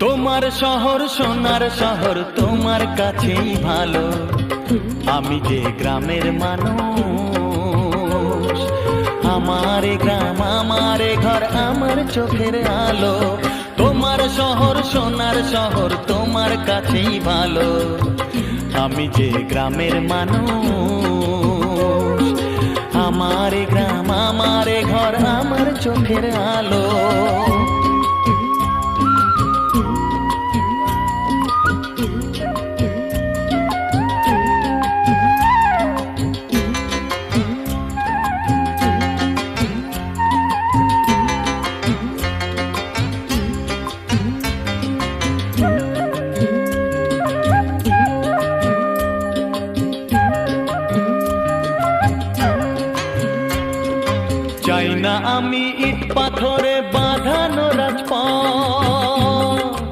তোমার শহর সোনার শহর তোমার কাছেই ভালো। আমি যে গ্রামের মানুষ, আমার গ্রাম আমার ঘর আমার চোখের আলো। তোমার শহর সোনার শহর তোমার কাছেই ভালো। আমি যে গ্রামের মানুষ, আমার গ্রাম আমার ঘর আমার চোখের আলো।